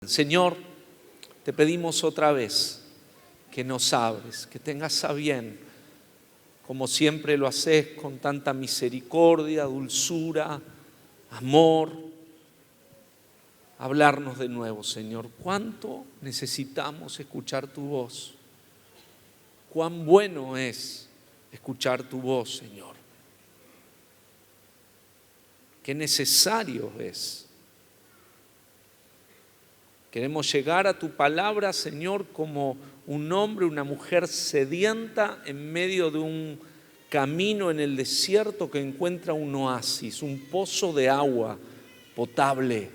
Señor, te pedimos otra vez que nos abres, que tengas a bien, como siempre lo haces, con tanta misericordia, dulzura, amor, hablarnos de nuevo, Señor. ¿Cuánto necesitamos escuchar tu voz? Cuán bueno es escuchar tu voz, Señor. Qué necesario es. Queremos llegar a tu palabra, Señor, como un hombre, una mujer sedienta en medio de un camino en el desierto que encuentra un oasis, un pozo de agua potable.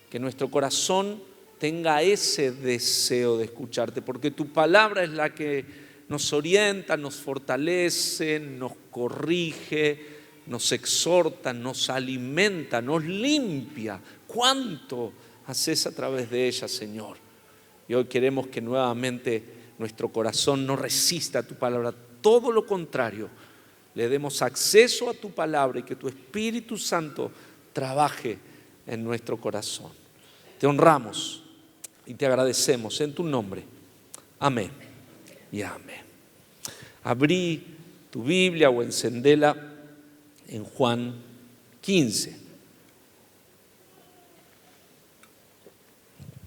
Que nuestro corazón tenga ese deseo de escucharte, porque tu palabra es la que nos orienta, nos fortalece, nos corrige, nos exhorta, nos alimenta, nos limpia. ¿Cuánto haces a través de ella, Señor? Y hoy queremos que nuevamente nuestro corazón no resista a tu palabra, todo lo contrario, le demos acceso a tu palabra y que tu Espíritu Santo trabaje en nuestro corazón. Te honramos y te agradecemos en tu nombre. Amén y amén. Abrí tu Biblia o encendela en Juan 15.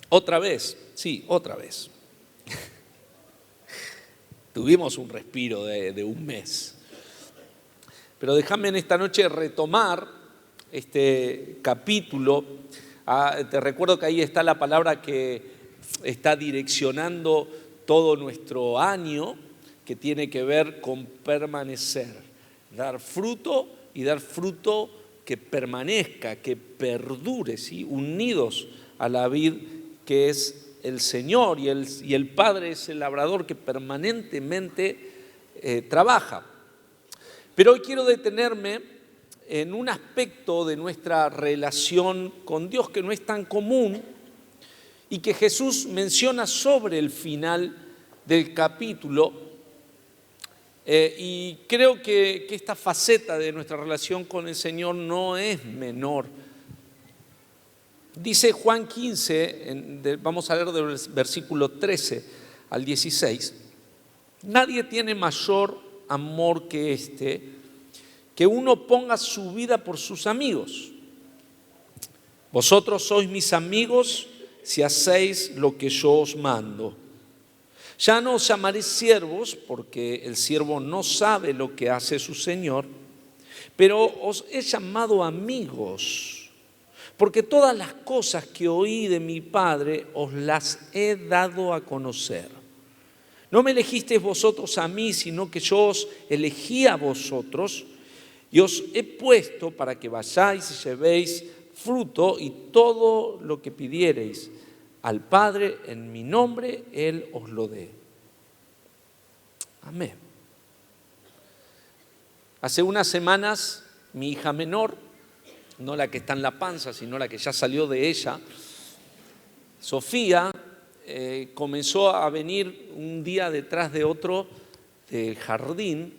Otra vez, sí, otra vez. Tuvimos un respiro de un mes. Pero déjame en esta noche retomar este capítulo. Te recuerdo que ahí está la palabra que está direccionando todo nuestro año, que tiene que ver con permanecer, dar fruto y dar fruto que permanezca, que perdure, ¿sí? Unidos a la vid que es el Señor y el Padre es el labrador que permanentemente trabaja. Pero hoy quiero detenerme en un aspecto de nuestra relación con Dios que no es tan común y que Jesús menciona sobre el final del capítulo. Y creo que esta faceta de nuestra relación con el Señor no es menor. Dice Juan 15, vamos a leer del versículo 13 al 16, nadie tiene mayor amor que este, que uno ponga su vida por sus amigos. Vosotros sois mis amigos si hacéis lo que yo os mando. Ya no os llamaré siervos, porque el siervo no sabe lo que hace su Señor, pero os he llamado amigos, porque todas las cosas que oí de mi Padre os las he dado a conocer. No me elegisteis vosotros a mí, sino que yo os elegí a vosotros y os he puesto para que vayáis y llevéis fruto y todo lo que pidiereis al Padre en mi nombre, Él os lo dé. Amén. Hace unas semanas mi hija menor, no la que está en la panza, sino la que ya salió de ella, Sofía, comenzó a venir un día detrás de otro del jardín,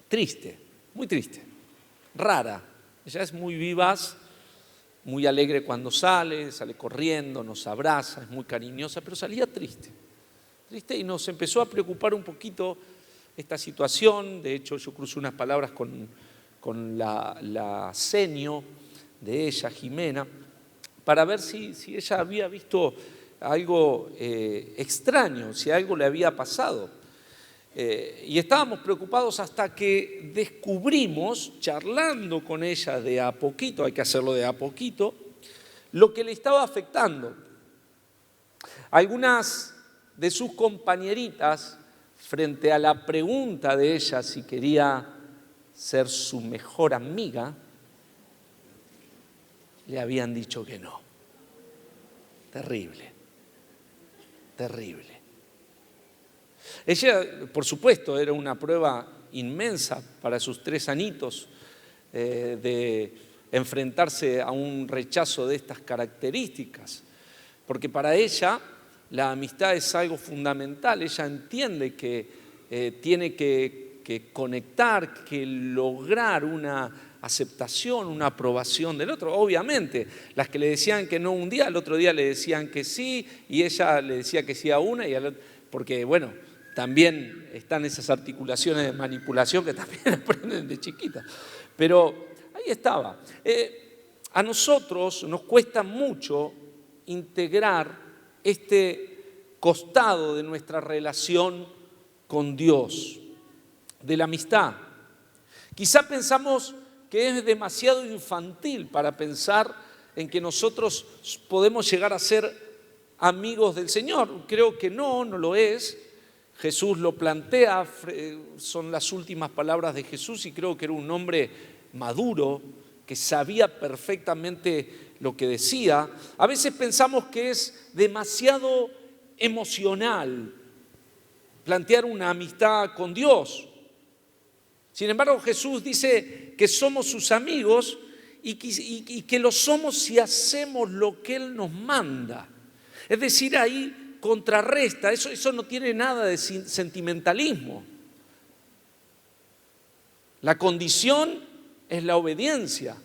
triste, muy triste, rara. Ella es muy vivaz, muy alegre cuando sale corriendo, nos abraza, es muy cariñosa, pero salía triste y nos empezó a preocupar un poquito esta situación. De hecho, yo crucé unas palabras con la senio de ella, Jimena, para ver si ella había visto algo extraño, si algo le había pasado. Y estábamos preocupados hasta que descubrimos, charlando con ella de a poquito, hay que hacerlo de a poquito, lo que le estaba afectando. Algunas de sus compañeritas, frente a la pregunta de ella si quería ser su mejor amiga, le habían dicho que no. Terrible, terrible. Ella, por supuesto, era una prueba inmensa para sus 3 añitos de enfrentarse a un rechazo de estas características, porque para ella la amistad es algo fundamental. Ella entiende que tiene que conectar, que lograr una aceptación, una aprobación del otro. Obviamente, las que le decían que no un día, al otro día le decían que sí, y ella le decía que sí a una, y al otro, porque bueno, también están esas articulaciones de manipulación que también aprenden de chiquita. Pero ahí estaba. A nosotros nos cuesta mucho integrar este costado de nuestra relación con Dios, de la amistad. Quizá pensamos que es demasiado infantil para pensar en que nosotros podemos llegar a ser amigos del Señor. Creo que no lo es. Jesús lo plantea, son las últimas palabras de Jesús y creo que era un hombre maduro, que sabía perfectamente lo que decía. A veces pensamos que es demasiado emocional plantear una amistad con Dios. Sin embargo, Jesús dice que somos sus amigos y que lo somos si hacemos lo que Él nos manda. Es decir, ahí contrarresta, eso no tiene nada de sentimentalismo. La condición es la obediencia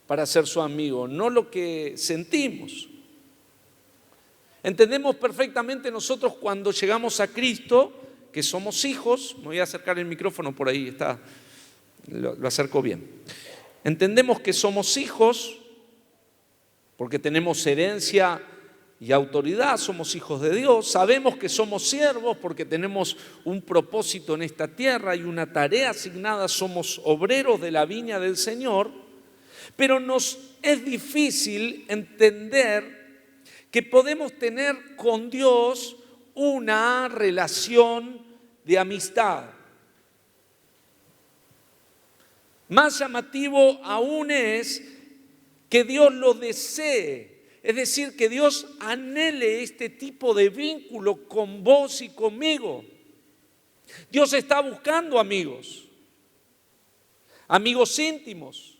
para ser su amigo, no lo que sentimos. Entendemos perfectamente nosotros cuando llegamos a Cristo que somos hijos. Me voy a acercar el micrófono por ahí, lo acerco bien. Entendemos que somos hijos porque tenemos herencia y autoridad, somos hijos de Dios. Sabemos que somos siervos porque tenemos un propósito en esta tierra y una tarea asignada, somos obreros de la viña del Señor, pero nos es difícil entender que podemos tener con Dios una relación de amistad. Más llamativo aún es que Dios lo desee, es decir, que Dios anhele este tipo de vínculo con vos y conmigo. Dios está buscando amigos íntimos,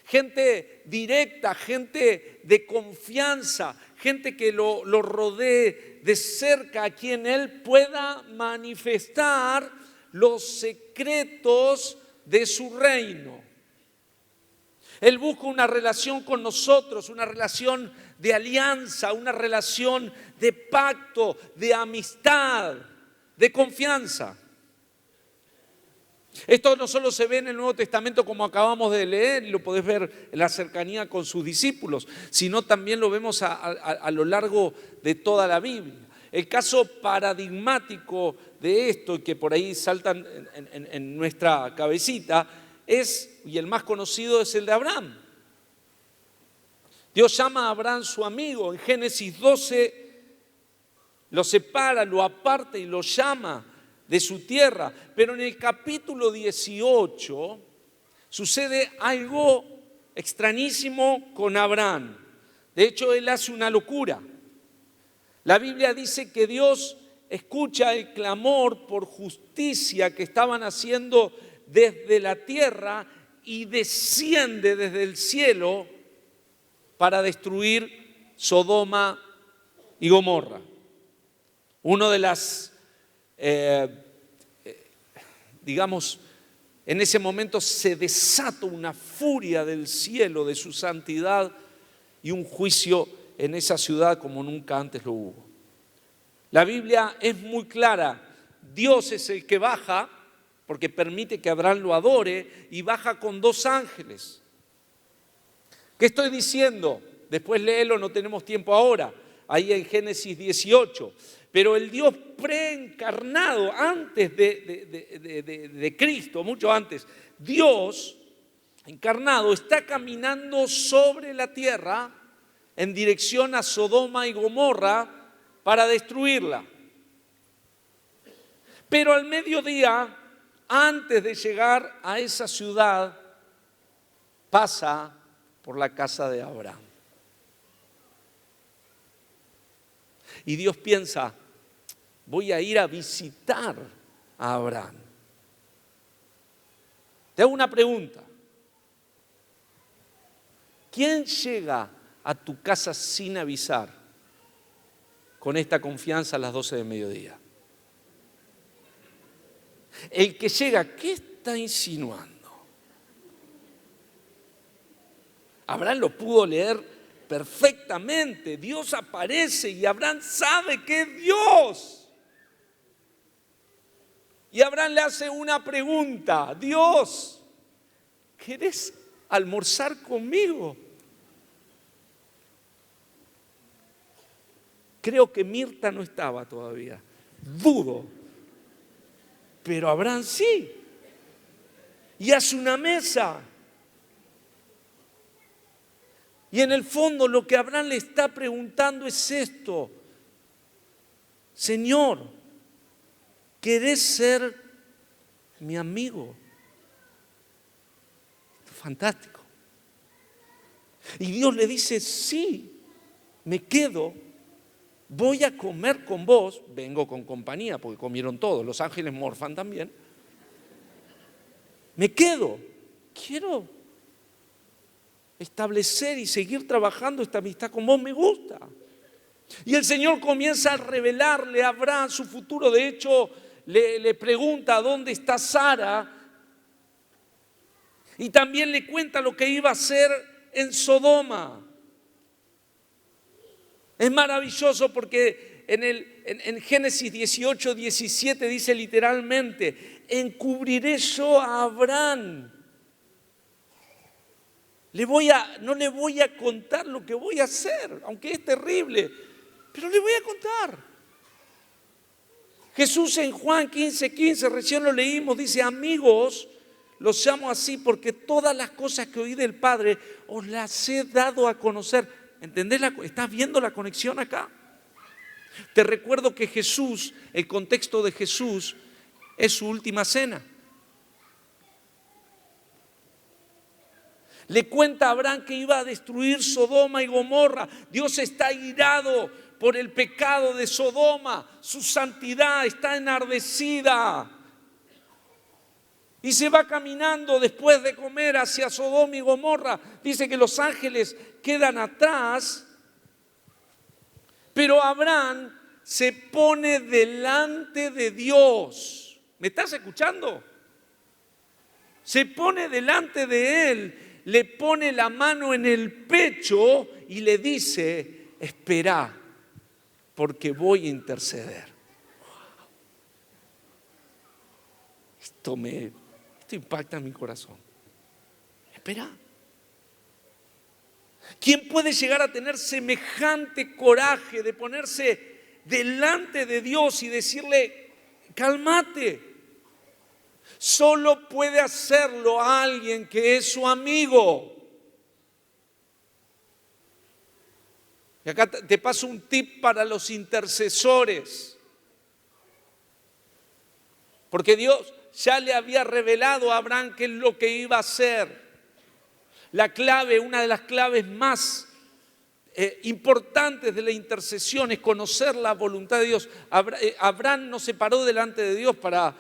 gente directa, gente de confianza, gente que lo rodee de cerca, a quien Él pueda manifestar los secretos de su reino. Él busca una relación con nosotros, una relación de alianza, una relación de pacto, de amistad, de confianza. Esto no solo se ve en el Nuevo Testamento como acabamos de leer y lo podés ver en la cercanía con sus discípulos, sino también lo vemos a lo largo de toda la Biblia. El caso paradigmático de esto, y que por ahí saltan en nuestra cabecita, y el más conocido es el de Abraham. Dios llama a Abraham su amigo. En Génesis 12 lo separa, lo aparta y lo llama de su tierra. Pero en el capítulo 18 sucede algo extrañísimo con Abraham. De hecho, él hace una locura. La Biblia dice que Dios escucha el clamor por justicia que estaban haciendo desde la tierra y desciende desde el cielo para destruir Sodoma y Gomorra. Uno de las, en ese momento se desata una furia del cielo, de su santidad, y un juicio en esa ciudad como nunca antes lo hubo. La Biblia es muy clara. Dios es el que baja, porque permite que Abraham lo adore, y baja con 2 ángeles. ¿Qué estoy diciendo? Después léelo, no tenemos tiempo ahora, ahí en Génesis 18. Pero el Dios preencarnado, antes de Cristo, mucho antes, Dios encarnado está caminando sobre la tierra en dirección a Sodoma y Gomorra para destruirla. Pero al mediodía, antes de llegar a esa ciudad, pasa por la casa de Abraham. Y Dios piensa, voy a ir a visitar a Abraham. Te hago una pregunta. ¿Quién llega a tu casa sin avisar con esta confianza a las 12 del mediodía? El que llega, ¿qué está insinuando? Abraham lo pudo leer perfectamente. Dios aparece y Abraham sabe que es Dios. Y Abraham le hace una pregunta: Dios, ¿querés almorzar conmigo? Creo que Mirta no estaba todavía, dudo, pero Abraham sí. Y hace una mesa. Y en el fondo lo que Abraham le está preguntando es esto: Señor, ¿querés ser mi amigo? Fantástico. Y Dios le dice: sí, me quedo, voy a comer con vos, vengo con compañía porque comieron todos, los ángeles morfan también. Me quedo, quiero establecer y seguir trabajando esta amistad con vos, me gusta. Y el Señor comienza a revelarle a Abraham su futuro. De hecho, le pregunta dónde está Sara y también le cuenta lo que iba a hacer en Sodoma. Es maravilloso porque en Génesis 18, 17 dice literalmente: encubriré yo a Abraham. No le voy a contar lo que voy a hacer, aunque es terrible, pero le voy a contar. Jesús en Juan 15:15, recién lo leímos, dice: amigos, los llamo así porque todas las cosas que oí del Padre os las he dado a conocer. ¿Entendés? ¿Estás viendo la conexión acá? Te recuerdo que Jesús, el contexto de Jesús es su última cena. Le cuenta a Abraham que iba a destruir Sodoma y Gomorra. Dios está irado por el pecado de Sodoma. Su santidad está enardecida. Y se va caminando después de comer hacia Sodoma y Gomorra. Dice que los ángeles quedan atrás. Pero Abraham se pone delante de Dios. ¿Me estás escuchando? Se pone delante de Él. Le pone la mano en el pecho y le dice: espera, porque voy a interceder. Esto impacta mi corazón. Espera. ¿Quién puede llegar a tener semejante coraje de ponerse delante de Dios y decirle: cálmate? Solo puede hacerlo alguien que es su amigo. Y acá te paso un tip para los intercesores. Porque Dios ya le había revelado a Abraham qué es lo que iba a hacer. La clave, una de las claves más importantes de la intercesión es conocer la voluntad de Dios. Abraham no se paró delante de Dios para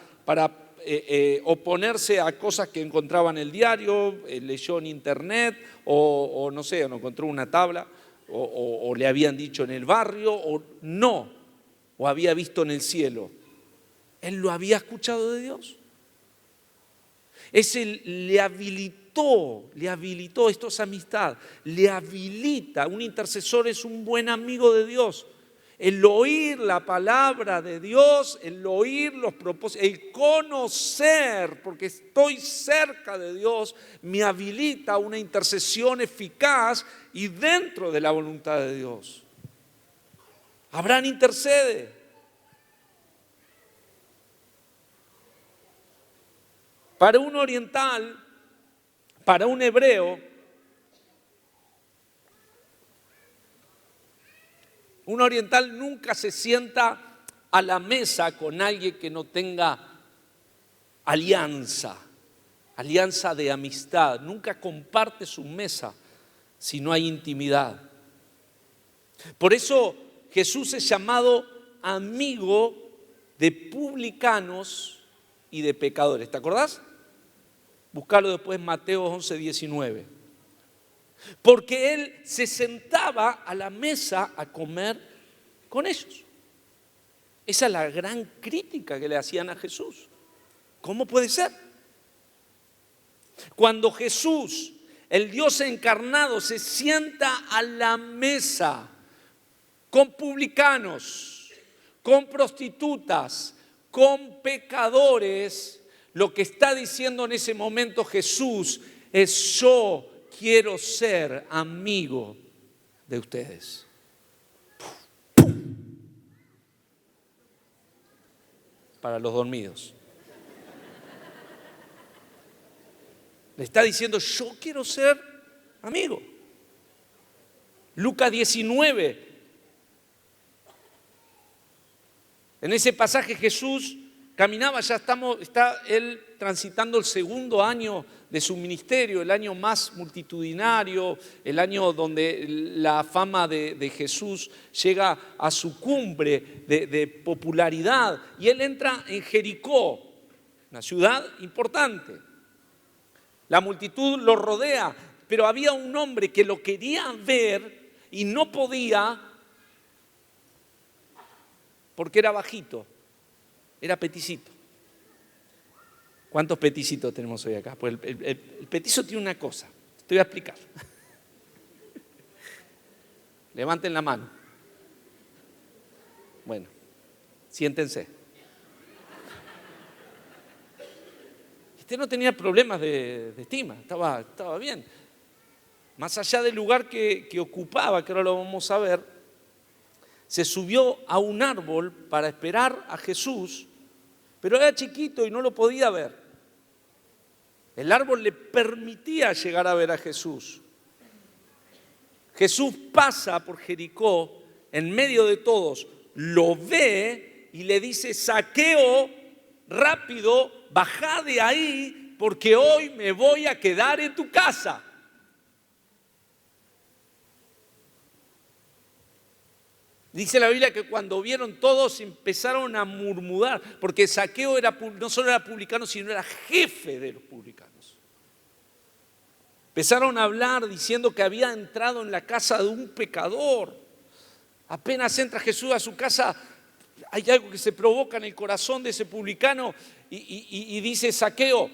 oponerse a cosas que encontraba en el diario, leyó en internet o no sé, o encontró una tabla o le habían dicho en el barrio o había visto en el cielo. Él lo había escuchado de Dios. Le habilitó, esto es amistad, le habilita. Un intercesor es un buen amigo de Dios. El oír la palabra de Dios, el oír los propósitos, el conocer, porque estoy cerca de Dios, me habilita a una intercesión eficaz y dentro de la voluntad de Dios. Abraham intercede. Para un oriental, para un hebreo, un oriental nunca se sienta a la mesa con alguien que no tenga alianza de amistad. Nunca comparte su mesa si no hay intimidad. Por eso Jesús es llamado amigo de publicanos y de pecadores. ¿Te acordás? Búscalo después en Mateo 11, 19. Porque Él se sentaba a la mesa a comer con ellos. Esa es la gran crítica que le hacían a Jesús. ¿Cómo puede ser? Cuando Jesús El Dios encarnado se sienta a la mesa con publicanos, con prostitutas, con pecadores. Lo que está diciendo en ese momento Jesús es: yo quiero ser amigo de ustedes. Para los dormidos. Le está diciendo: yo quiero ser amigo. Lucas 19. En ese pasaje Jesús caminaba, está él transitando el segundo año de su ministerio, el año más multitudinario, el año donde la fama de Jesús llega a su cumbre de popularidad. Y él entra en Jericó, una ciudad importante. La multitud lo rodea, pero había un hombre que lo quería ver y no podía porque era bajito, era peticito. ¿Cuántos peticitos tenemos hoy acá? Pues el petizo tiene una cosa, te voy a explicar. Levanten la mano. Bueno, siéntense. Usted no tenía problemas de estima, estaba bien. Más allá del lugar que ocupaba, que ahora lo vamos a ver, se subió a un árbol para esperar a Jesús, pero era chiquito y no lo podía ver. El árbol le permitía llegar a ver a Jesús. Jesús pasa por Jericó en medio de todos, lo ve y le dice: Zaqueo, rápido, bajá de ahí porque hoy me voy a quedar en tu casa. Dice la Biblia que cuando vieron todos empezaron a murmurar, porque Zaqueo no solo era publicano, sino era jefe de los publicanos. Empezaron a hablar diciendo que había entrado en la casa de un pecador. Apenas entra Jesús a su casa, hay algo que se provoca en el corazón de ese publicano y dice: Zaqueo,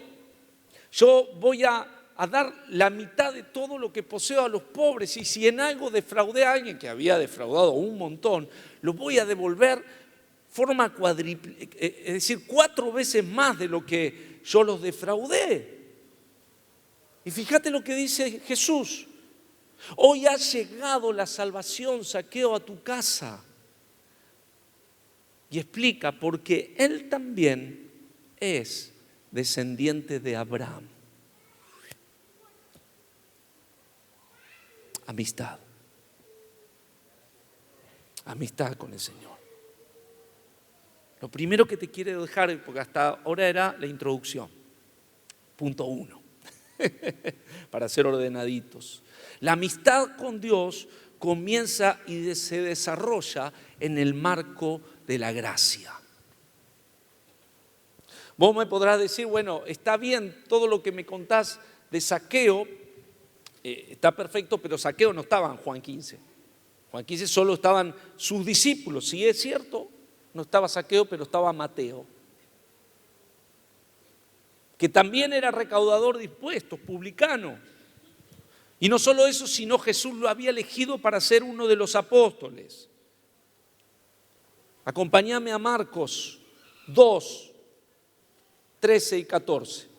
yo voy a dar la mitad de todo lo que poseo a los pobres, y si en algo defraudé a alguien, que había defraudado un montón, lo voy a devolver forma cuádruple, es decir, 4 veces más de lo que yo los defraudé. Y fíjate lo que dice Jesús: hoy ha llegado la salvación, Zaqueo, a tu casa. Y explica: porque él también es descendiente de Abraham. Amistad. Amistad con el Señor. Lo primero que te quiere dejar, porque hasta ahora era la introducción. Punto 1. Para ser ordenaditos. La amistad con Dios comienza y se desarrolla en el marco de la gracia. Vos me podrás decir: bueno, está bien todo lo que me contás de Zaqueo, está perfecto, pero Zaqueo no estaba en Juan 15. Juan 15 solo estaban sus discípulos. Sí, es cierto, no estaba Zaqueo, pero estaba Mateo, que también era recaudador de impuestos, publicano. Y no solo eso, sino Jesús lo había elegido para ser uno de los apóstoles. Acompáñame a Marcos 2, 13 y 14.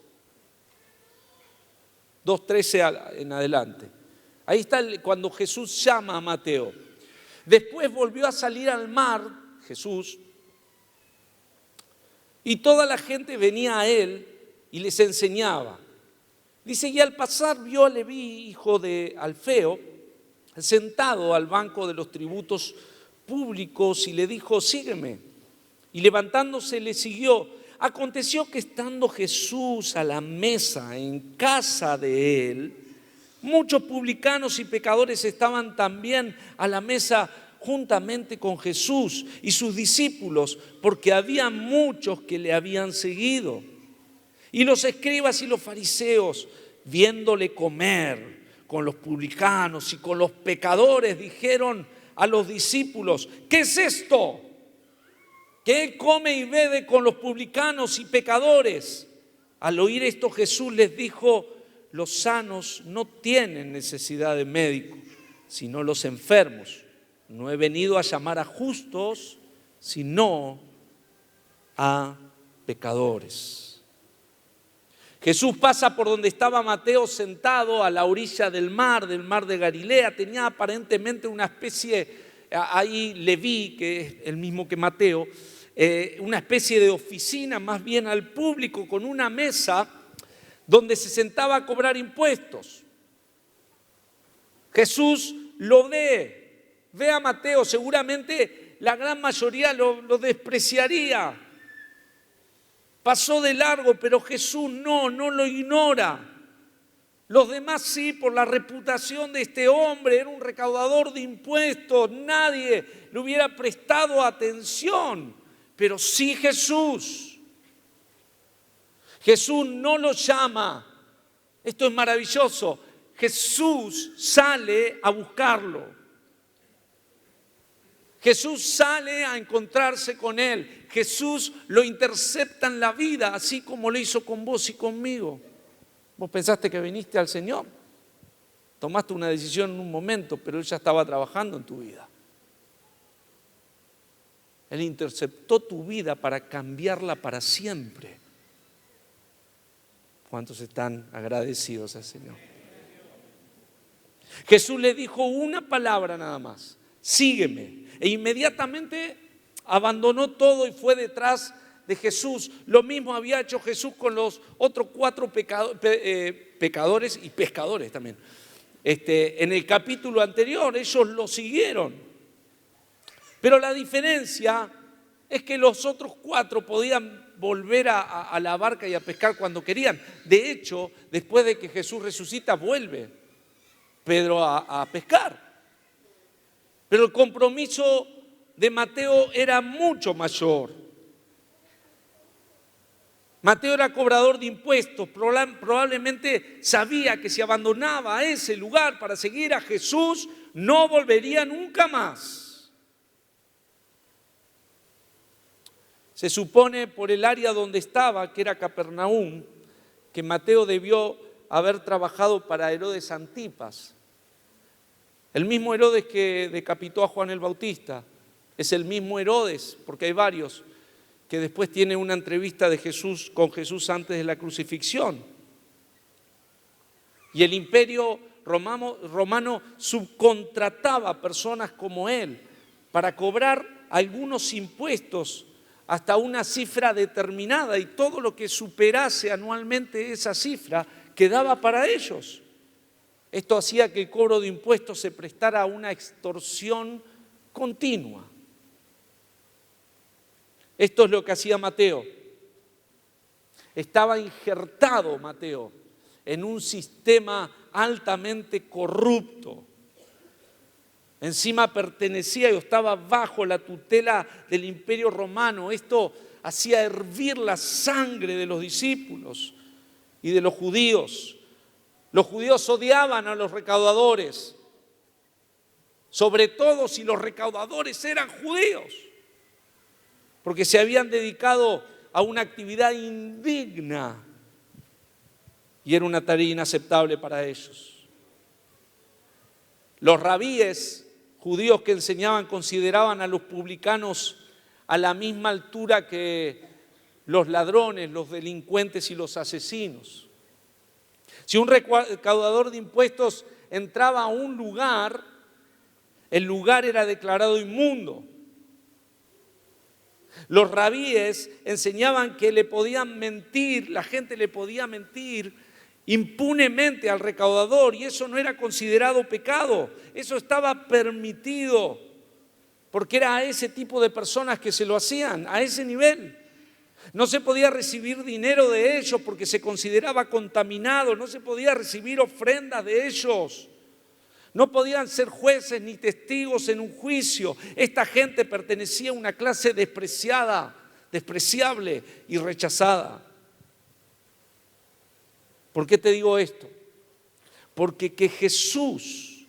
2:13 en adelante. Ahí está cuando Jesús llama a Mateo. Después volvió a salir al mar, Jesús, y toda la gente venía a él y les enseñaba. Dice: y al pasar vio a Leví, hijo de Alfeo, sentado al banco de los tributos públicos, y le dijo: sígueme. Y levantándose le siguió. Aconteció que estando Jesús a la mesa en casa de él, muchos publicanos y pecadores estaban también a la mesa juntamente con Jesús y sus discípulos, porque había muchos que le habían seguido. Y los escribas y los fariseos, viéndole comer con los publicanos y con los pecadores, dijeron a los discípulos: ¿qué es esto? Que él come y bebe con los publicanos y pecadores. Al oír esto, Jesús les dijo: los sanos no tienen necesidad de médico, sino los enfermos. No he venido a llamar a justos, sino a pecadores. Jesús pasa por donde estaba Mateo sentado a la orilla del mar de Galilea. Tenía aparentemente una especie, ahí Leví, que es el mismo que Mateo, una especie de oficina más bien al público con una mesa donde se sentaba a cobrar impuestos. Jesús lo ve a Mateo, seguramente la gran mayoría lo despreciaría. Pasó de largo, pero Jesús no lo ignora. Los demás sí, por la reputación de este hombre, era un recaudador de impuestos, nadie le hubiera prestado atención, pero sí Jesús. Jesús no lo llama, esto es maravilloso, Jesús sale a buscarlo. Jesús sale a encontrarse con él. Jesús lo intercepta en la vida, así como lo hizo con vos y conmigo. Vos pensaste que viniste al Señor. Tomaste una decisión en un momento, pero Él ya estaba trabajando en tu vida. Él interceptó tu vida para cambiarla para siempre. ¿Cuántos están agradecidos al Señor? Jesús le dijo una palabra nada más: sígueme. E inmediatamente abandonó todo y fue detrás de Jesús. Lo mismo había hecho Jesús con los otros 4 pecadores y pescadores también. En el capítulo anterior ellos lo siguieron. Pero la diferencia es que los otros 4 podían volver a la barca y a pescar cuando querían. De hecho, después de que Jesús resucita, vuelve Pedro a pescar. Pero el compromiso de Mateo era mucho mayor. Mateo era cobrador de impuestos, probablemente sabía que si abandonaba ese lugar para seguir a Jesús, no volvería nunca más. Se supone por el área donde estaba, que era Capernaum, que Mateo debió haber trabajado para Herodes Antipas. El mismo Herodes que decapitó a Juan el Bautista, es el mismo Herodes, porque hay varios, que después tiene una entrevista con Jesús antes de la crucifixión. Y el imperio romano subcontrataba a personas como él para cobrar algunos impuestos hasta una cifra determinada, y todo lo que superase anualmente esa cifra quedaba para ellos. Esto hacía que el cobro de impuestos se prestara a una extorsión continua. Esto es lo que hacía Mateo. Estaba injertado Mateo en un sistema altamente corrupto. Encima pertenecía y estaba bajo la tutela del Imperio Romano. Esto hacía hervir la sangre de los discípulos y de los judíos. Los judíos odiaban a los recaudadores, sobre todo si los recaudadores eran judíos, porque se habían dedicado a una actividad indigna y era una tarea inaceptable para ellos. Los rabíes judíos que enseñaban consideraban a los publicanos a la misma altura que los ladrones, los delincuentes y los asesinos. Si un recaudador de impuestos entraba a un lugar, el lugar era declarado inmundo. Los rabíes enseñaban que le podían mentir, la gente le podía mentir impunemente al recaudador, y eso no era considerado pecado, eso estaba permitido, porque era a ese tipo de personas que se lo hacían, a ese nivel. No se podía recibir dinero de ellos porque se consideraba contaminado, no se podía recibir ofrendas de ellos. No podían ser jueces ni testigos en un juicio. Esta gente pertenecía a una clase despreciable y rechazada. ¿Por qué te digo esto? Porque que Jesús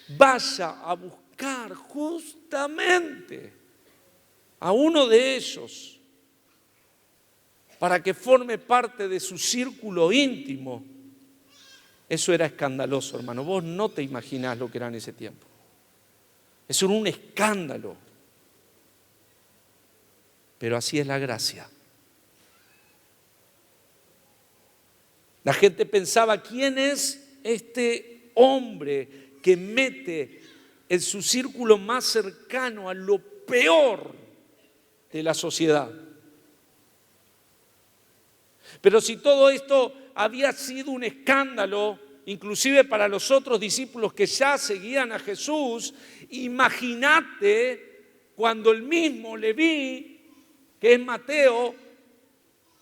vaya a buscar justamente a uno de ellos para que forme parte de su círculo íntimo, Eso era escandaloso, hermano. Vos no te imaginás lo que era en ese tiempo. Eso era un escándalo. Pero así es la gracia. La gente pensaba, ¿quién es este hombre que mete en su círculo más cercano a lo peor de la sociedad? Pero si todo esto había sido un escándalo, inclusive para los otros discípulos que ya seguían a Jesús, imagínate cuando el mismo Leví, que es Mateo,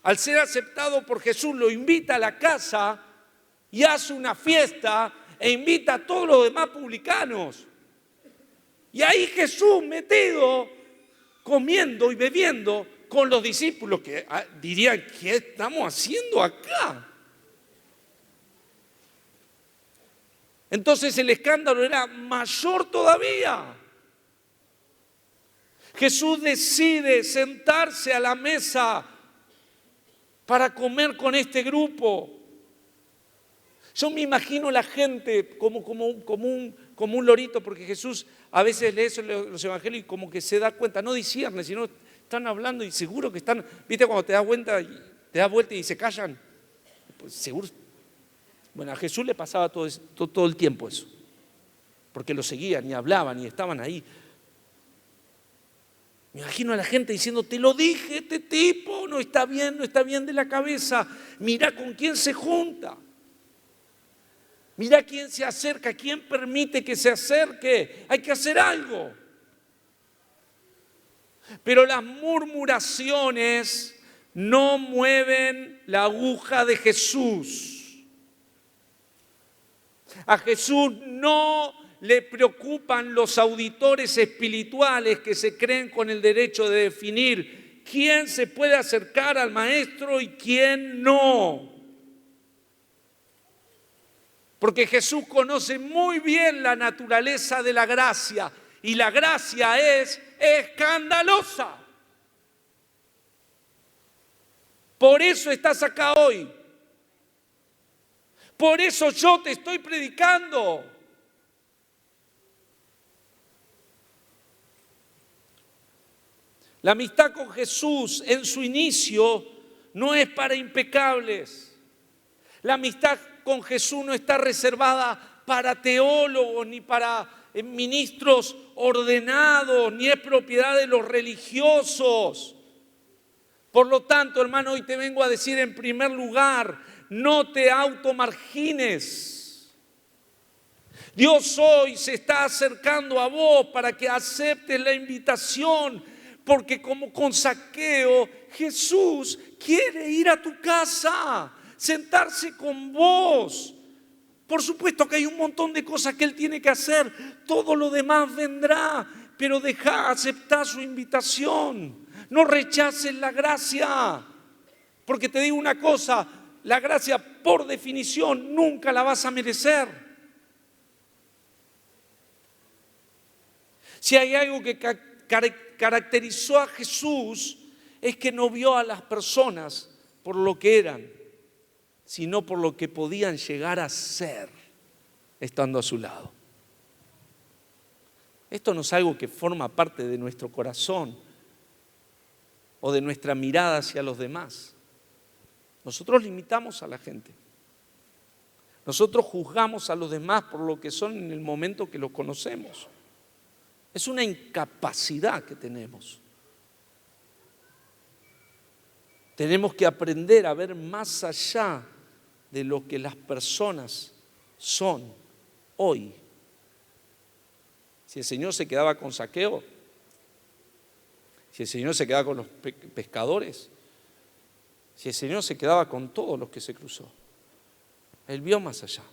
al ser aceptado por Jesús, lo invita a la casa y hace una fiesta e invita a todos los demás publicanos. Y ahí Jesús metido, comiendo y bebiendo con los discípulos que dirían, ¿qué estamos haciendo acá? Entonces el escándalo era mayor todavía. Jesús decide sentarse a la mesa para comer con este grupo. Yo me imagino la gente como un lorito, porque Jesús a veces lee eso en los evangelios y como que se da cuenta, no discierne, sino están hablando y seguro que están, ¿viste cuando te das vuelta y se callan? Pues seguro. Bueno, a Jesús le pasaba todo el tiempo eso, porque lo seguían y hablaban y estaban ahí. Me imagino a la gente diciendo, te lo dije, este tipo no está bien de la cabeza, mira con quién se junta, mira quién se acerca, quién permite que se acerque, hay que hacer algo. Pero las murmuraciones no mueven la aguja de Jesús. A Jesús no le preocupan los auditores espirituales que se creen con el derecho de definir quién se puede acercar al maestro y quién no. Porque Jesús conoce muy bien la naturaleza de la gracia y la gracia es escandalosa. Por eso estás acá hoy. Por eso yo te estoy predicando. La amistad con Jesús en su inicio no es para impecables. La amistad con Jesús no está reservada para teólogos ni para ministros ordenados, ni es propiedad de los religiosos. Por lo tanto, hermano, hoy te vengo a decir en primer lugar, no te automargines. Dios hoy se está acercando a vos para que aceptes la invitación, porque como con Zaqueo, Jesús quiere ir a tu casa, sentarse con vos. Por supuesto que hay un montón de cosas que Él tiene que hacer, todo lo demás vendrá, pero deja aceptar su invitación. No rechaces la gracia, porque te digo una cosa, la gracia por definición nunca la vas a merecer. Si hay algo que caracterizó a Jesús es que no vio a las personas por lo que eran, sino por lo que podían llegar a ser estando a su lado. Esto no es algo que forma parte de nuestro corazón o de nuestra mirada hacia los demás. Nosotros limitamos a la gente. Nosotros juzgamos a los demás por lo que son en el momento que los conocemos. Es una incapacidad que tenemos. Tenemos que aprender a ver más allá de lo que las personas son hoy. Si el Señor se quedaba con Zaqueo, si el Señor se quedaba con los pescadores, si el Señor se quedaba con todos los que se cruzó, Él vio más allá.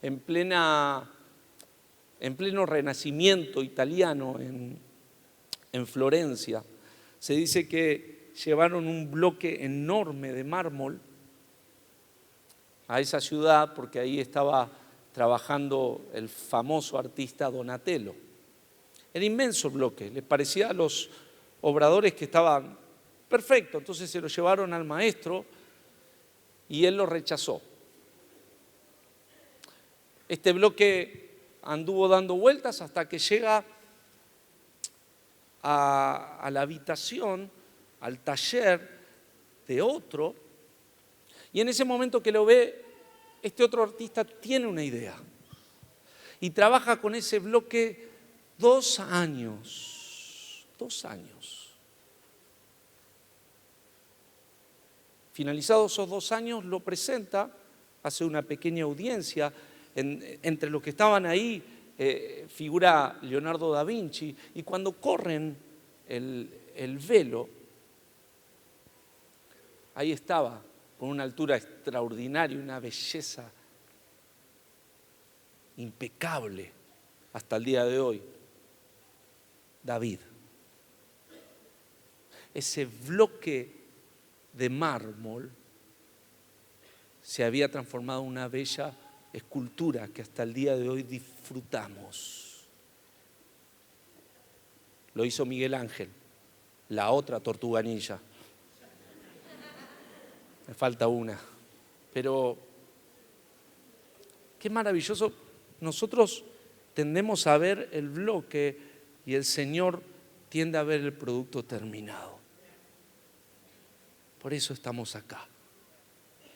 En pleno renacimiento italiano en Florencia, se dice que llevaron un bloque enorme de mármol a esa ciudad porque ahí estaba trabajando el famoso artista Donatello. Era inmenso el bloque, les parecía a los obradores que estaban perfecto, entonces se lo llevaron al maestro y él lo rechazó. Este bloque anduvo dando vueltas hasta que llega a la habitación, al taller de otro, y en ese momento que lo ve, este otro artista tiene una idea y trabaja con ese bloque 2 años. 2 años. Finalizados esos 2 años, lo presenta, hace una pequeña audiencia. Entre los que estaban ahí figura Leonardo da Vinci, y cuando corren el velo, ahí estaba, con una altura extraordinaria, una belleza impecable hasta el día de hoy, David. Ese bloque de mármol se había transformado en una bella escultura que hasta el día de hoy disfrutamos. Lo hizo Miguel Ángel, la otra Tortuga Ninja. Me falta una. Pero qué maravilloso. Nosotros tendemos a ver el bloque y el Señor tiende a ver el producto terminado. Por eso estamos acá.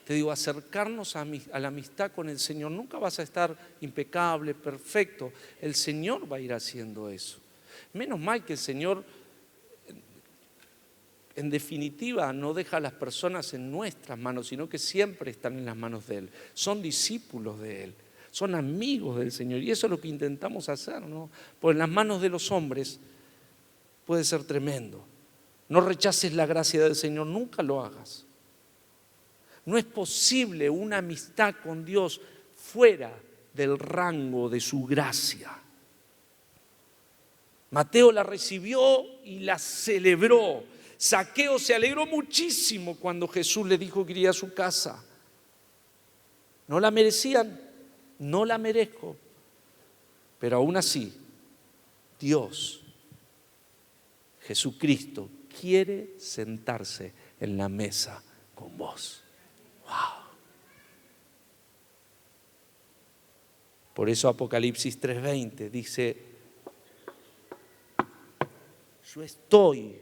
Te digo, acercarnos a la amistad con el Señor. Nunca vas a estar impecable, perfecto. El Señor va a ir haciendo eso. Menos mal que el Señor, en definitiva, no deja a las personas en nuestras manos, sino que siempre están en las manos de Él. Son discípulos de Él, son amigos del Señor. Y eso es lo que intentamos hacer, ¿no? Porque en las manos de los hombres puede ser tremendo. No rechaces la gracia del Señor, nunca lo hagas. No es posible una amistad con Dios fuera del rango de su gracia. Mateo la recibió y la celebró. Zaqueo se alegró muchísimo cuando Jesús le dijo que iría a su casa. No la merecían, no la merezco, pero aún así, Dios, Jesucristo, quiere sentarse en la mesa con vos. Wow. Por eso Apocalipsis 3:20 dice: yo estoy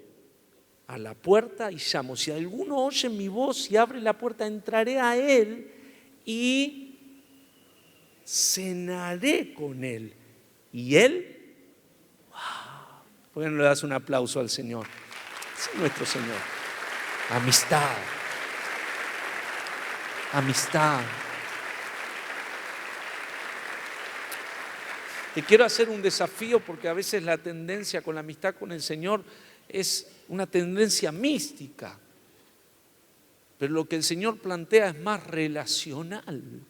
a la puerta y llamo. Si alguno oye mi voz y abre la puerta, entraré a él y cenaré con él. Y él, wow. ¿Por qué no le das un aplauso al Señor? Es nuestro Señor. Amistad. Amistad. Te quiero hacer un desafío, porque a veces la tendencia con la amistad con el Señor es una tendencia mística. Pero lo que el Señor plantea es más relacional,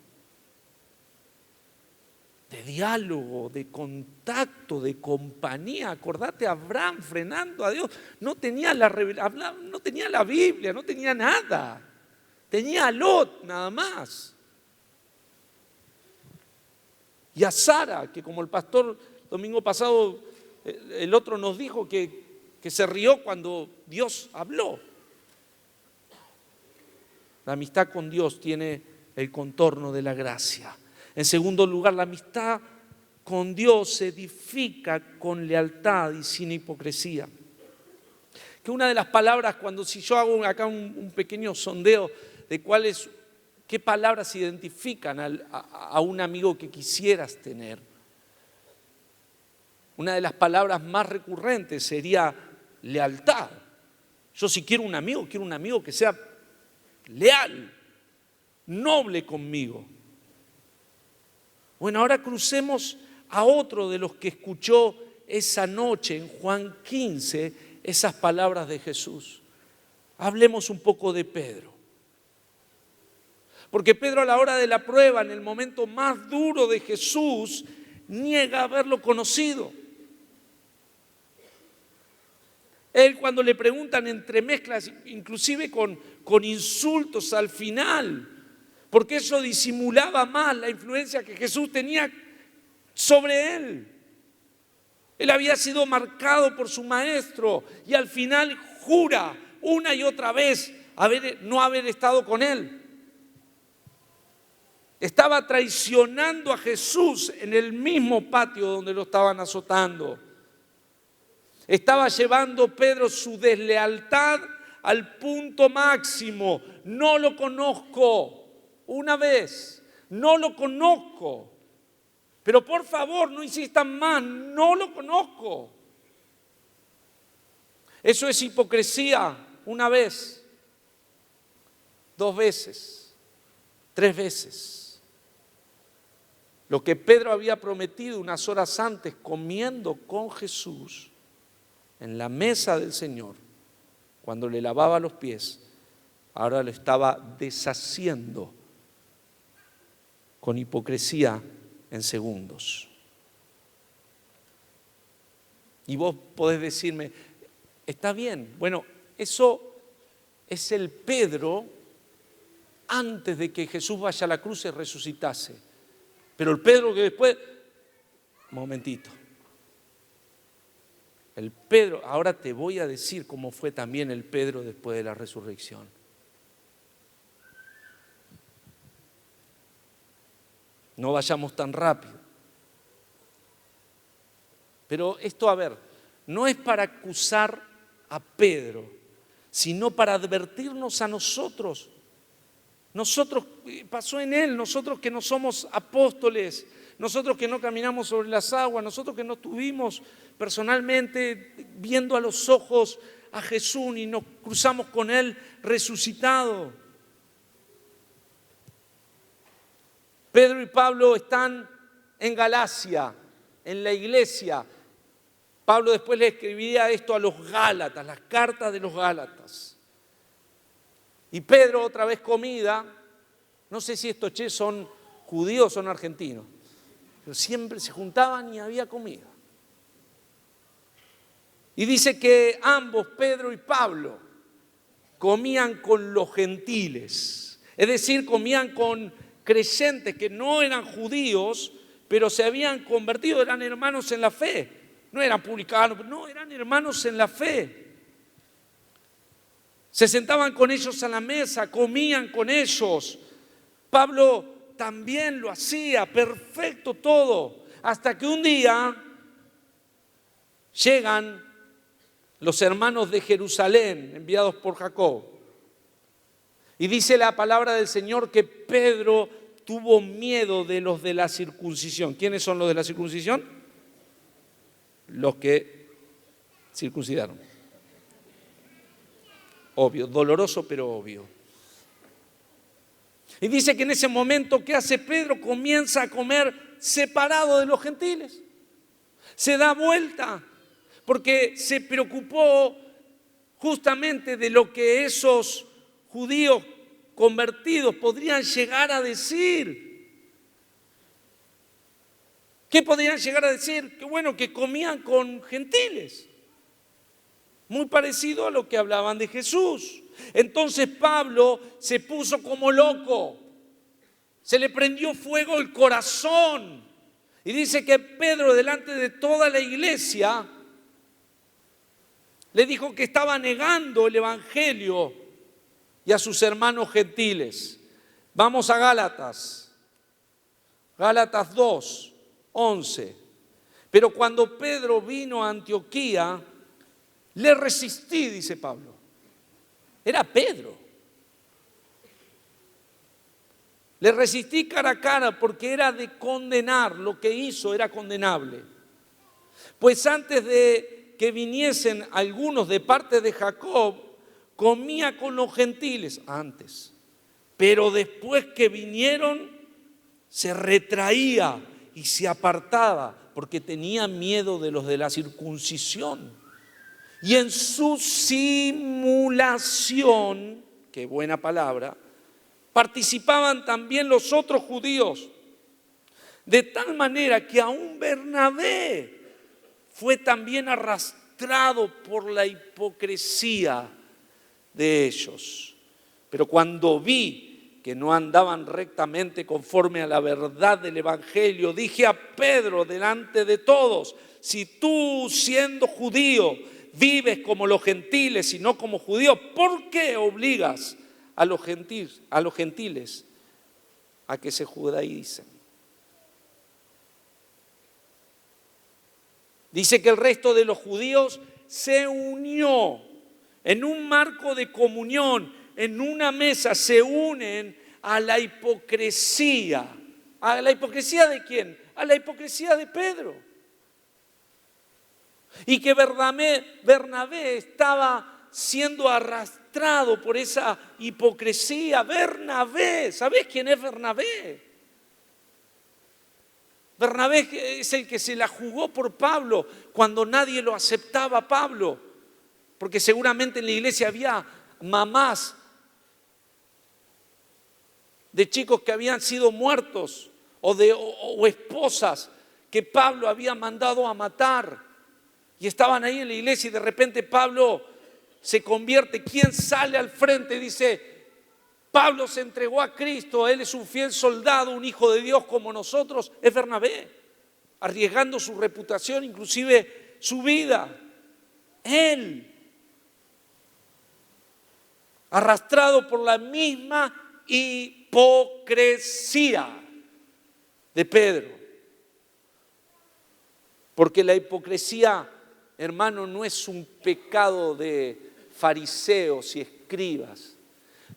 de diálogo, de contacto, de compañía. Acordate, Abraham frenando a Dios, no tenía la Biblia, no tenía nada. Tenía a Lot nada más. Y a Sara, que como el pastor domingo pasado, el otro nos dijo que se rió cuando Dios habló. La amistad con Dios tiene el contorno de la gracia. En segundo lugar, la amistad con Dios se edifica con lealtad y sin hipocresía. Que una de las palabras, si yo hago acá un pequeño sondeo de qué palabras identifican a un amigo que quisieras tener, una de las palabras más recurrentes sería lealtad. Yo, si quiero un amigo que sea leal, noble conmigo. Bueno, ahora crucemos a otro de los que escuchó esa noche en Juan 15 esas palabras de Jesús. Hablemos un poco de Pedro. Porque Pedro, a la hora de la prueba, en el momento más duro de Jesús, niega haberlo conocido. Él, cuando le preguntan, entremezcla inclusive con insultos al final, porque eso disimulaba más la influencia que Jesús tenía sobre él. Él había sido marcado por su maestro y al final jura una y otra vez no haber estado con él. Estaba traicionando a Jesús en el mismo patio donde lo estaban azotando. Estaba llevando Pedro su deslealtad al punto máximo. No lo conozco. Una vez, no lo conozco. Pero por favor, no insistan más, no lo conozco. Eso es hipocresía. Una vez, 2 veces, 3 veces. Lo que Pedro había prometido unas horas antes comiendo con Jesús en la mesa del Señor, cuando le lavaba los pies, ahora lo estaba deshaciendo con hipocresía en segundos. Y vos podés decirme, está bien, bueno, eso es el Pedro antes de que Jesús vaya a la cruz y resucitase. Pero el Pedro que después, momentito, el Pedro, ahora te voy a decir cómo fue también el Pedro después de la resurrección. No vayamos tan rápido. Pero esto, a ver, no es para acusar a Pedro, sino para advertirnos a nosotros. Nosotros, pasó en él, nosotros que no somos apóstoles, nosotros que no caminamos sobre las aguas, nosotros que no estuvimos personalmente viendo a los ojos a Jesús y nos cruzamos con él resucitado. Pedro y Pablo están en Galacia, en la iglesia. Pablo después le escribía esto a los Gálatas, las cartas de los Gálatas. Y Pedro, otra vez comida, no sé si estos son judíos o son argentinos, pero siempre se juntaban y había comida. Y dice que ambos, Pedro y Pablo, comían con los gentiles, es decir, comían con creyentes que no eran judíos, pero se habían convertido, eran hermanos en la fe, no eran publicanos, no, eran hermanos en la fe. Se sentaban con ellos a la mesa, comían con ellos. Pablo también lo hacía, perfecto todo. Hasta que un día llegan los hermanos de Jerusalén, enviados por Jacob. Y dice la palabra del Señor que Pedro tuvo miedo de los de la circuncisión. ¿Quiénes son los de la circuncisión? Los que circuncidaron. Obvio, doloroso pero obvio. Y dice que en ese momento, ¿qué hace Pedro? Comienza a comer separado de los gentiles. Se da vuelta, porque se preocupó justamente de lo que esos judíos convertidos podrían llegar a decir. ¿Qué podrían llegar a decir? Que bueno, que comían con gentiles. Muy parecido a lo que hablaban de Jesús. Entonces Pablo se puso como loco. Se le prendió fuego el corazón. Y dice que Pedro, delante de toda la iglesia, le dijo que estaba negando el evangelio y a sus hermanos gentiles. Vamos a Gálatas. Gálatas 2, 11. Pero cuando Pedro vino a Antioquía, le resistí, dice Pablo. Era Pedro. Le resistí cara a cara porque era de condenar. Lo que hizo era condenable. Pues antes de que viniesen algunos de parte de Jacob, comía con los gentiles antes. Pero después que vinieron, se retraía y se apartaba porque tenía miedo de los de la circuncisión. Y en su simulación, qué buena palabra, participaban también los otros judíos. De tal manera que aún Bernabé fue también arrastrado por la hipocresía de ellos. Pero cuando vi que no andaban rectamente conforme a la verdad del evangelio, dije a Pedro delante de todos: si tú, siendo judío, vives como los gentiles y no como judíos, ¿por qué obligas a los gentiles a que se judaicen. Dice que el resto de los judíos se unió en un marco de comunión, en una mesa, se unen a la hipocresía. ¿A la hipocresía de quién? A la hipocresía de Pedro. Y que Bernabé estaba siendo arrastrado por esa hipocresía. Bernabé, ¿sabés quién es Bernabé? Bernabé es el que se la jugó por Pablo cuando nadie lo aceptaba a Pablo, porque seguramente en la iglesia había mamás de chicos que habían sido muertos o esposas que Pablo había mandado a matar y estaban ahí en la iglesia y de repente Pablo se convierte. ¿Quién sale al frente? Dice: Pablo se entregó a Cristo, él es un fiel soldado, un hijo de Dios como nosotros. Es Bernabé, arriesgando su reputación, inclusive su vida. Él, arrastrado por la misma hipocresía de Pedro. Porque la hipocresía, hermano, no es un pecado de fariseos y escribas.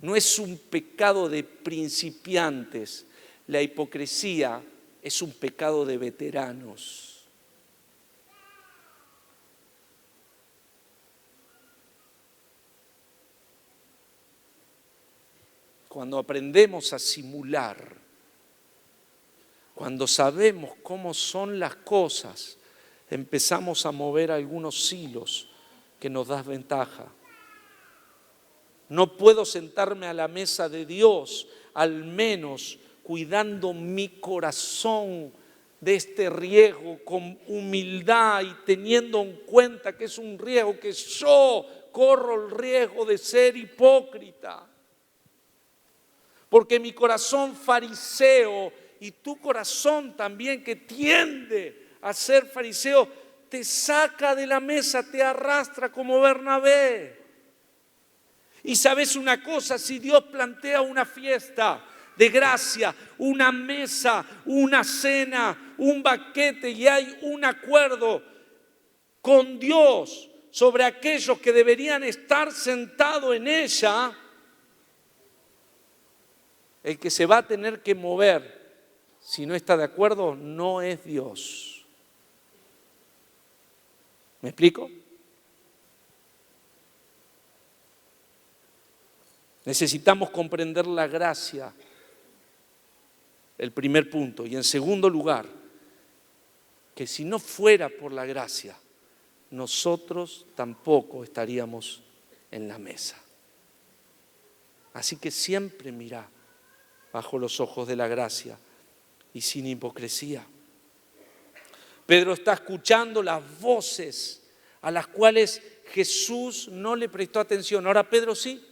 No es un pecado de principiantes. La hipocresía es un pecado de veteranos. Cuando aprendemos a simular, cuando sabemos cómo son las cosas, empezamos a mover algunos hilos que nos dan ventaja. No puedo sentarme a la mesa de Dios, al menos cuidando mi corazón de este riesgo con humildad y teniendo en cuenta que es un riesgo, que yo corro el riesgo de ser hipócrita. Porque mi corazón fariseo y tu corazón también que tiende a ser fariseo, te saca de la mesa, te arrastra como Bernabé. Y sabes una cosa, si Dios plantea una fiesta de gracia, una mesa, una cena, un banquete y hay un acuerdo con Dios sobre aquellos que deberían estar sentados en ella, el que se va a tener que mover, si no está de acuerdo, no es Dios. ¿Me explico? Necesitamos comprender la gracia, el primer punto. Y en segundo lugar, que si no fuera por la gracia, nosotros tampoco estaríamos en la mesa. Así que siempre mira bajo los ojos de la gracia y sin hipocresía. Pedro está escuchando las voces a las cuales Jesús no le prestó atención. Ahora Pedro sí.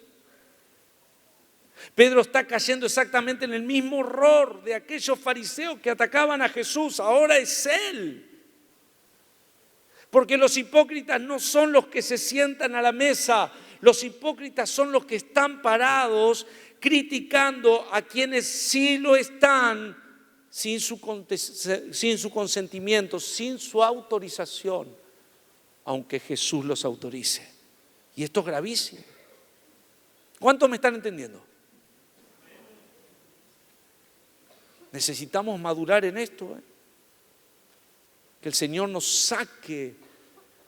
Pedro está cayendo exactamente en el mismo error de aquellos fariseos que atacaban a Jesús. Ahora es él. Porque los hipócritas no son los que se sientan a la mesa. Los hipócritas son los que están parados criticando a quienes sí lo están sin su consentimiento, sin su autorización, aunque Jesús los autorice. Y esto es gravísimo. ¿Cuántos me están entendiendo? Necesitamos madurar en esto, que el Señor nos saque,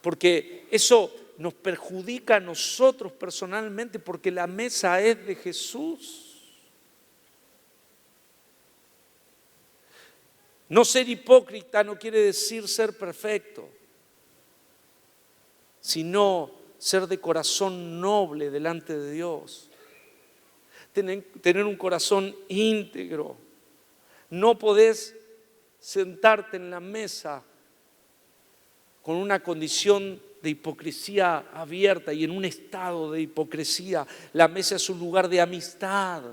porque eso nos perjudica a nosotros personalmente, porque la mesa es de Jesús. No ser hipócrita no quiere decir ser perfecto, sino ser de corazón noble delante de Dios. Tener un corazón íntegro. No podés sentarte en la mesa con una condición de hipocresía abierta y en un estado de hipocresía. La mesa es un lugar de amistad.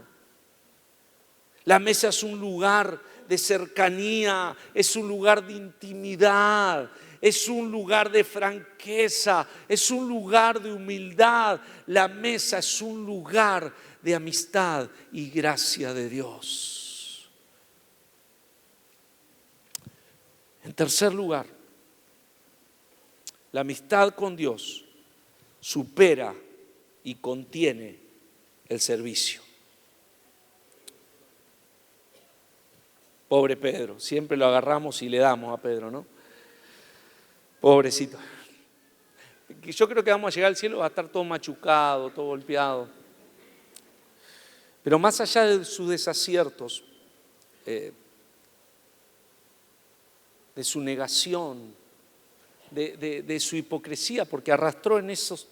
La mesa es un lugar de cercanía, es un lugar de intimidad, es un lugar de franqueza, es un lugar de humildad. La mesa es un lugar de amistad y gracia de Dios. En tercer lugar, la amistad con Dios supera y contiene el servicio. Pobre Pedro, siempre lo agarramos y le damos a Pedro, ¿no? Pobrecito. Yo creo que vamos a llegar al cielo, va a estar todo machucado, todo golpeado. Pero más allá de sus desaciertos, de su negación, de su hipocresía, porque arrastró en esas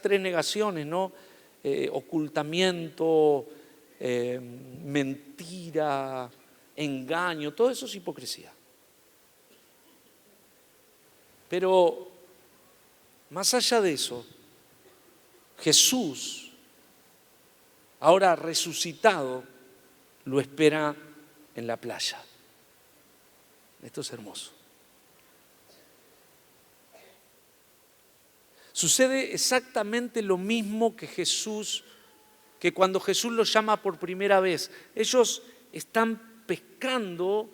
tres negaciones, ¿no? Ocultamiento, mentira, engaño, todo eso es hipocresía. Pero más allá de eso, Jesús, ahora resucitado, lo espera en la playa. Esto es hermoso. Sucede exactamente lo mismo que cuando Jesús los llama por primera vez. Ellos están pescando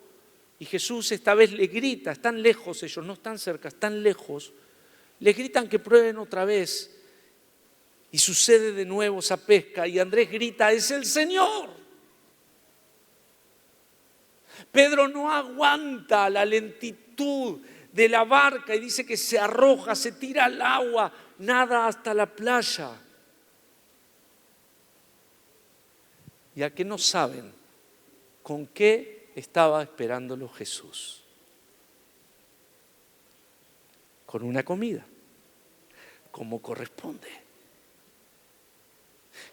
y Jesús esta vez le grita, están lejos ellos, no están cerca, están lejos. Le gritan que prueben otra vez y sucede de nuevo esa pesca y Andrés grita, ¡es el Señor! Pedro no aguanta la lentitud de la barca y dice que se arroja, se tira al agua, nada hasta la playa. ¿Y a qué no saben con qué estaba esperándolo Jesús? Con una comida, como corresponde.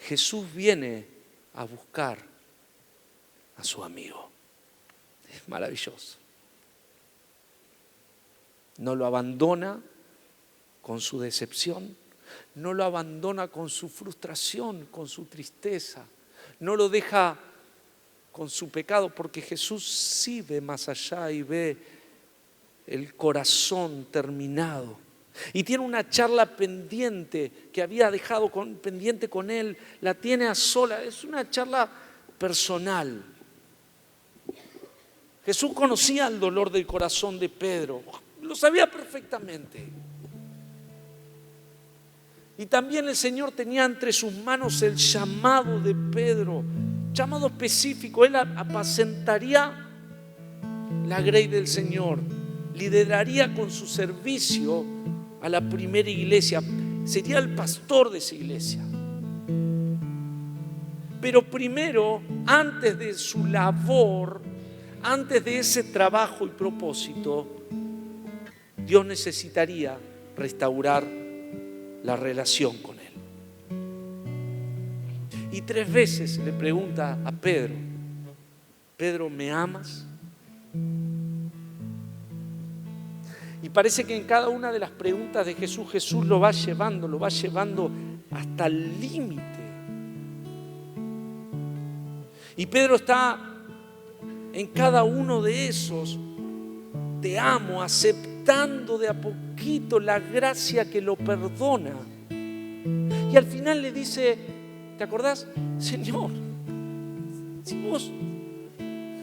Jesús viene a buscar a su amigo. Es maravilloso. No lo abandona con su decepción, no lo abandona con su frustración, con su tristeza, no lo deja con su pecado, porque Jesús sí ve más allá y ve el corazón terminado. Y tiene una charla pendiente que había dejado pendiente con él, la tiene a sola, es una charla personal. Jesús conocía el dolor del corazón de Pedro, lo sabía perfectamente. Y también el Señor tenía entre sus manos el llamado de Pedro, llamado específico. Él apacentaría la grey del Señor, lideraría con su servicio a la primera iglesia, sería el pastor de esa iglesia. Pero primero, antes de su labor, antes de ese trabajo y propósito, Dios necesitaría restaurar la relación con Él. Y 3 veces le pregunta a Pedro, Pedro, ¿me amas? Y parece que en cada una de las preguntas de Jesús, Jesús lo va llevando hasta el límite. Y Pedro está en cada uno de esos, te amo, aceptando de a poquito la gracia que lo perdona. Y al final le dice, ¿te acordás? Señor, si vos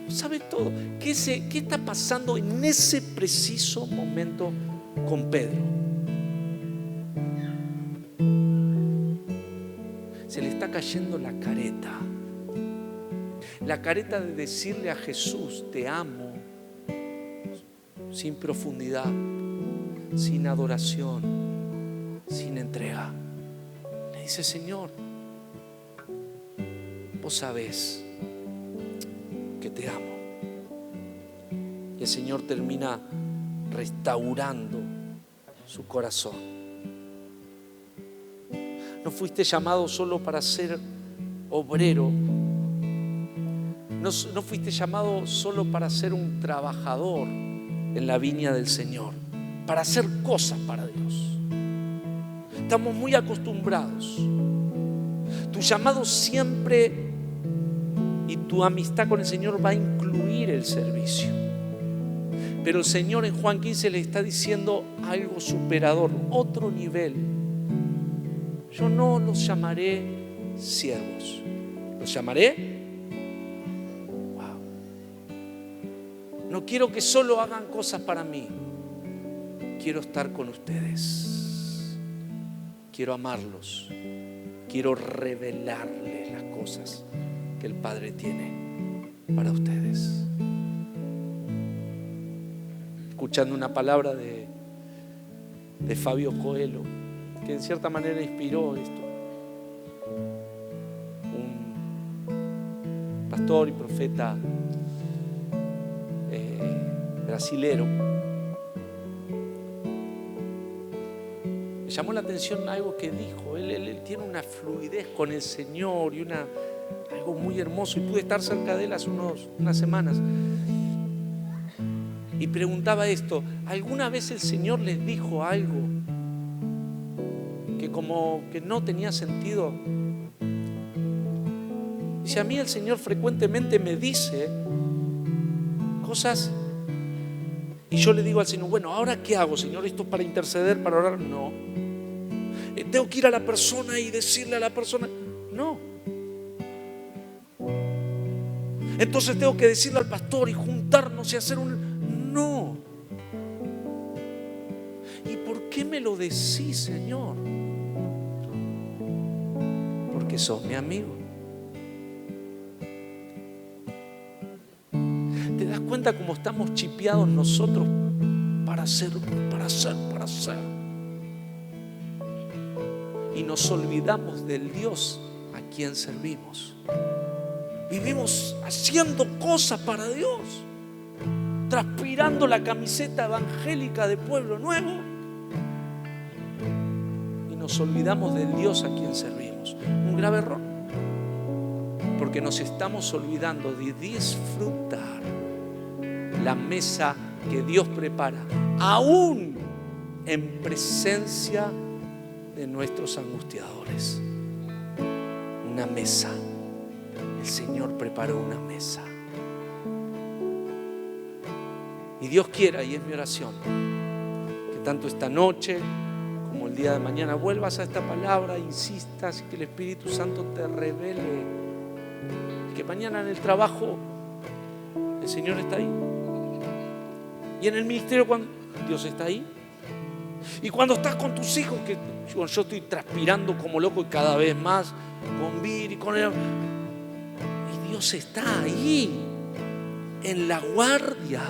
sabes todo, ¿qué está pasando en ese preciso momento con Pedro? Se le está cayendo la careta de decirle a Jesús, te amo, sin profundidad, sin adoración, sin entrega. Le dice, Señor, vos sabés que te amo. Y el Señor termina restaurando su corazón. No fuiste llamado solo para ser obrero. No fuiste llamado solo para ser un trabajador en la viña del Señor, para hacer cosas para Dios. Estamos muy acostumbrados. Tu llamado siempre y tu amistad con el Señor va a incluir el servicio. Pero el Señor en Juan 15 le está diciendo algo superador, otro nivel. Yo no los llamaré siervos, los llamaré No quiero que solo hagan cosas para mí. Quiero estar con ustedes. Quiero amarlos. Quiero revelarles las cosas que el Padre tiene para ustedes. Escuchando una palabra de Fabio Coelho, que en cierta manera inspiró esto. Un pastor y profeta brasilero. Me llamó la atención algo que dijo. Él tiene una fluidez con el Señor y algo muy hermoso, y pude estar cerca de él hace unas semanas. Y preguntaba esto: ¿alguna vez el Señor les dijo algo que como que no tenía sentido? Dice: a mí el Señor frecuentemente me dice cosas y yo le digo al Señor: bueno, ¿ahora qué hago, Señor? ¿Esto es para interceder, para orar? No. ¿Tengo que ir a la persona y decirle a la persona? No. Entonces tengo que decirle al pastor y juntarnos y hacer No. ¿Y por qué me lo decís, Señor? Porque sos mi amigo. ¿Te das cuenta cómo estamos chipeados nosotros para hacer? Y nos olvidamos del Dios a quien servimos. Vivimos haciendo cosas para Dios, transpirando la camiseta evangélica de Pueblo Nuevo, y nos olvidamos del Dios a quien servimos. Un grave error, porque nos estamos olvidando de disfrutar la mesa que Dios prepara, aún en presencia de nuestros angustiadores. Una mesa. El Señor preparó una mesa. Y Dios quiera, y es mi oración, que tanto esta noche como el día de mañana vuelvas a esta palabra, insistas, y que el Espíritu Santo te revele. Y que mañana en el trabajo el Señor está ahí. Y en el ministerio, cuando Dios está ahí. Y cuando estás con tus hijos, que yo estoy transpirando como loco y cada vez más con Vir y con él. Y Dios está ahí, en la guardia.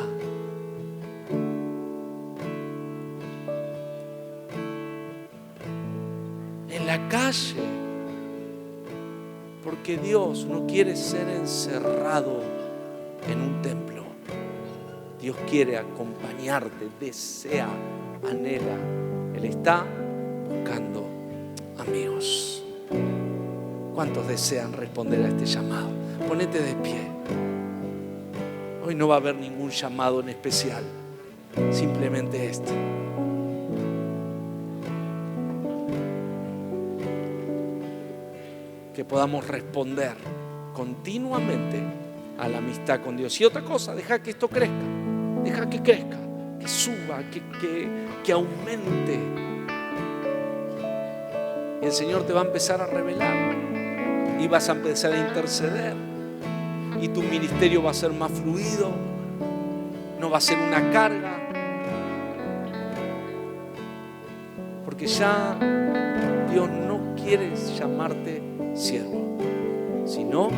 En la calle. Porque Dios no quiere ser encerrado en un templo. Dios quiere acompañarte, desea, anhela. Él está buscando amigos. ¿Cuántos desean responder a este llamado? Ponete de pie. Hoy no va a haber ningún llamado en especial, simplemente este. Que podamos responder continuamente a la amistad con Dios. Y otra cosa, deja que esto crezca, deja que crezca, que suba, que aumente. Y el Señor te va a empezar a revelar y vas a empezar a interceder, y tu ministerio va a ser más fluido, no va a ser una carga, porque ya Dios no quiere llamarte siervo, sino